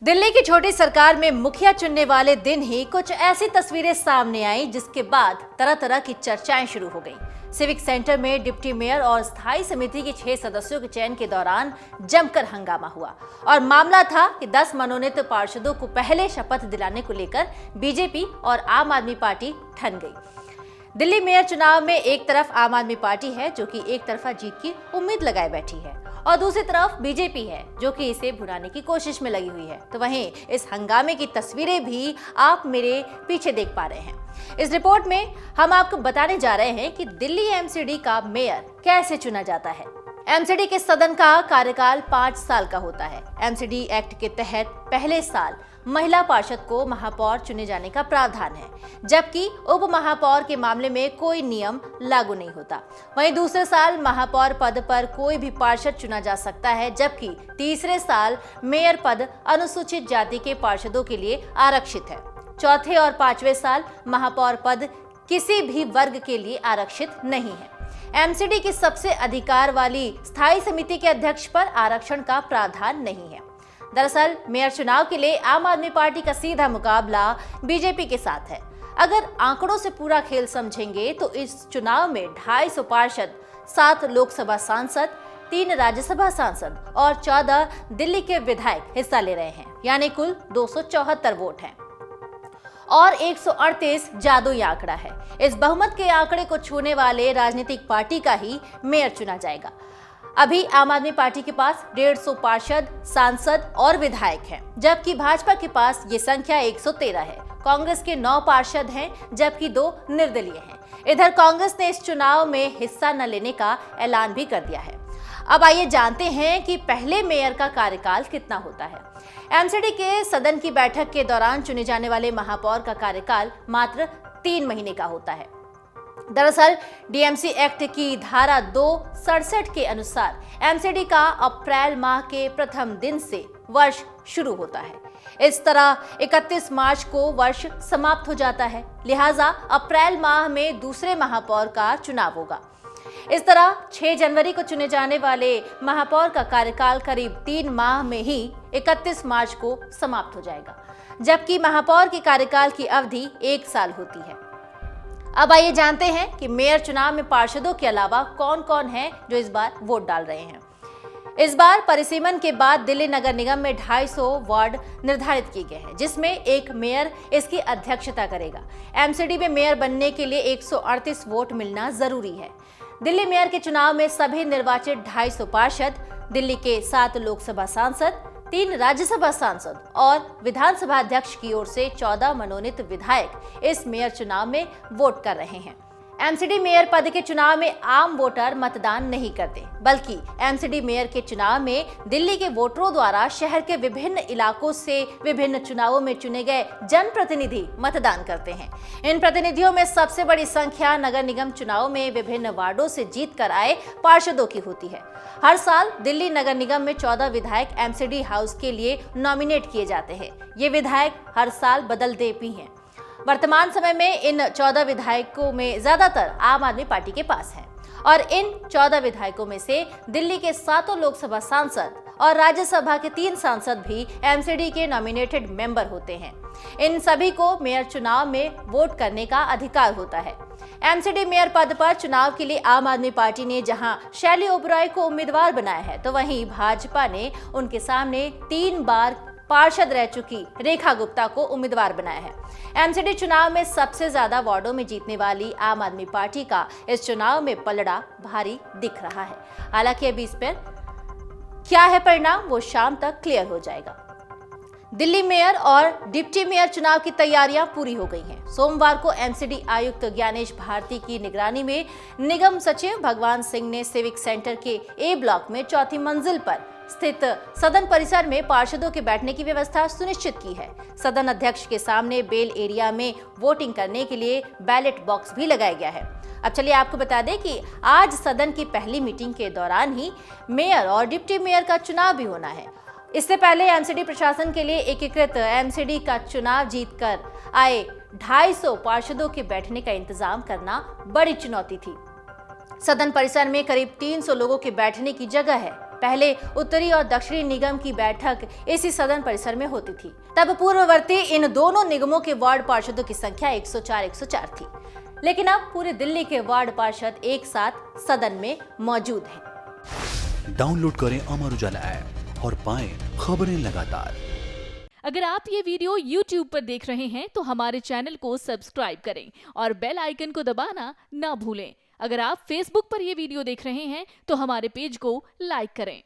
दिल्ली की छोटी सरकार में मुखिया चुनने वाले दिन ही कुछ ऐसी तस्वीरें सामने आई जिसके बाद तरह तरह की चर्चाएं शुरू हो गईं। सिविक सेंटर में डिप्टी मेयर और स्थायी समिति के 6 सदस्यों के चयन के दौरान जमकर हंगामा हुआ और मामला था कि 10 मनोनीत पार्षदों को पहले शपथ दिलाने को लेकर बीजेपी और आम आदमी पार्टी ठन गई। दिल्ली मेयर चुनाव में एक तरफ आम आदमी पार्टी है जो कि एक तरफा जीत की उम्मीद लगाए बैठी है और दूसरी तरफ बीजेपी है जो कि इसे भुनाने की कोशिश में लगी हुई है। तो वहीं इस हंगामे की तस्वीरें भी आप मेरे पीछे देख पा रहे हैं। इस रिपोर्ट में हम आपको बताने जा रहे हैं कि दिल्ली एमसीडी का मेयर कैसे चुना जाता है। एमसीडी के सदन का कार्यकाल 5 साल का होता है। एमसीडी एक्ट के तहत पहले साल महिला पार्षद को महापौर चुने जाने का प्रावधान है, जबकि उप महापौर के मामले में कोई नियम लागू नहीं होता। वहीं दूसरे साल महापौर पद पर कोई भी पार्षद चुना जा सकता है, जबकि तीसरे साल मेयर पद अनुसूचित जाति के पार्षदों के लिए आरक्षित है। चौथे और 5वें साल महापौर पद किसी भी वर्ग के लिए आरक्षित नहीं है। एमसीडी की सबसे अधिकार वाली स्थायी समिति के अध्यक्ष पर आरक्षण का प्रावधान नहीं है। दरअसल मेयर चुनाव के लिए आम आदमी पार्टी का सीधा मुकाबला बीजेपी के साथ है। अगर आंकड़ों से पूरा खेल समझेंगे तो इस चुनाव में 250 पार्षद, 7 लोकसभा सांसद, 3 राज्यसभा सांसद और 14 दिल्ली के विधायक हिस्सा ले रहे हैं, यानी कुल 274 वोट हैं और 138 जादुई आंकड़ा है। इस बहुमत के आंकड़े को छूने वाले राजनीतिक पार्टी का ही मेयर चुना जाएगा। अभी आम आदमी पार्टी के पास 150 पार्षद, सांसद और विधायक हैं, जबकि भाजपा के पास ये संख्या 113 है। कांग्रेस के 9 पार्षद हैं, जबकि 2 निर्दलीय हैं। इधर कांग्रेस ने इस चुनाव में हिस्सा न लेने का ऐलान भी कर दिया है। अब आइए जानते हैं कि पहले मेयर का कार्यकाल कितना होता है। एमसीडी के सदन की बैठक के दौरान चुने जाने वाले महापौर का कार्यकाल मात्र 3 महीने का होता है। दरअसल डीएमसी एक्ट की धारा 267 के अनुसार एमसीडी का अप्रैल माह के प्रथम दिन से वर्ष शुरू होता है। इस तरह 31 मार्च को वर्ष समाप्त हो जाता है, लिहाजा अप्रैल माह में दूसरे महापौर का चुनाव होगा। इस तरह 6 जनवरी को चुने जाने वाले महापौर का कार्यकाल करीब 3 माह में ही 31 मार्च को समाप्त हो जाएगा, जबकि महापौर के कार्यकाल की अवधि 1 साल होती है। अब आइए जानते हैं कि मेयर चुनाव में पार्षदों के अलावा कौन कौन है जो इस बार वोट डाल रहे हैं। इस बार परिसीमन के बाद दिल्ली नगर निगम में 250 वार्ड निर्धारित किए गए हैं, जिसमें एक मेयर इसकी अध्यक्षता करेगा। एमसीडी में मेयर बनने के लिए 138 वोट मिलना जरूरी है। दिल्ली मेयर के चुनाव में सभी निर्वाचित 250 पार्षद, दिल्ली के 7 लोकसभा सांसद, 3 राज्यसभा सांसद और विधानसभा अध्यक्ष की ओर से 14 मनोनीत विधायक इस मेयर चुनाव में वोट कर रहे हैं। एमसीडी मेयर पद के चुनाव में आम वोटर मतदान नहीं करते, बल्कि एमसीडी मेयर के चुनाव में दिल्ली के वोटरों द्वारा शहर के विभिन्न इलाकों से विभिन्न चुनावों में चुने गए जनप्रतिनिधि मतदान करते हैं। इन प्रतिनिधियों में सबसे बड़ी संख्या नगर निगम चुनाव में विभिन्न वार्डों से जीत कर आए पार्षदों की होती है। हर साल दिल्ली नगर निगम में 14 विधायक एमसीडी हाउस के लिए नॉमिनेट किए जाते हैं। ये विधायक हर साल बदलते भी हैं। वर्तमान समय में इन 14 विधायकों में ज्यादातर आम आदमी पार्टी के पास हैं और इन 14 विधायकों में से दिल्ली के 7 लोकसभा सांसद और राज्यसभा के 3 सांसद भी एमसीडी के नॉमिनेटेड मेंबर होते हैं। इन सभी को मेयर चुनाव में वोट करने का अधिकार होता है। एमसीडी मेयर पद पर चुनाव के लिए आम आदमी पार्टी ने जहां शैली ओबराय को उम्मीदवार बनाया है, तो वहीं भाजपा ने उनके सामने 3 बार पार्षद रह चुकी रेखा गुप्ता को उम्मीदवार बनाया है। एमसीडी चुनाव में सबसे ज्यादा वार्डों में जीतने वाली आम आदमी पार्टी का इस चुनाव में पलड़ा भारी दिख रहा है। हालांकि अभी इस पर क्या है परिणाम, वो शाम तक क्लियर हो जाएगा। दिल्ली मेयर और डिप्टी मेयर चुनाव की तैयारियां पूरी हो गई हैं। सोमवार को एमसीडी आयुक्त ज्ञानेश भारती की निगरानी में निगम सचिव भगवान सिंह ने सिविक सेंटर के ए ब्लॉक में 4थी मंजिल पर स्थित सदन परिसर में पार्षदों के बैठने की व्यवस्था सुनिश्चित की है। सदन अध्यक्ष के सामने बेल एरिया में वोटिंग करने के लिए बैलेट बॉक्स भी लगाया गया है। अब चलिए आपको बता दें कि आज सदन की पहली मीटिंग के दौरान ही मेयर और डिप्टी मेयर का चुनाव भी होना है। इससे पहले एमसीडी प्रशासन के लिए एकीकृत एमसीडी का चुनाव जीतकर आए 250 पार्षदों के बैठने का इंतजाम करना बड़ी चुनौती थी। सदन परिसर में करीब 300 लोगों के बैठने की जगह है। पहले उत्तरी और दक्षिणी निगम की बैठक इसी सदन परिसर में होती थी। तब पूर्ववर्ती इन दोनों निगमों के वार्ड पार्षदों की संख्या 104 थी, लेकिन अब पूरे दिल्ली के वार्ड पार्षद एक साथ सदन में मौजूद हैं। डाउनलोड करें अमर उजाला ऐप और पाएं खबरें लगातार। अगर आप ये वीडियो YouTube पर देख रहे हैं तो हमारे चैनल को सब्सक्राइब करें और बेल आइकन को दबाना ना भूलें। अगर आप Facebook पर ये वीडियो देख रहे हैं तो हमारे पेज को लाइक करें।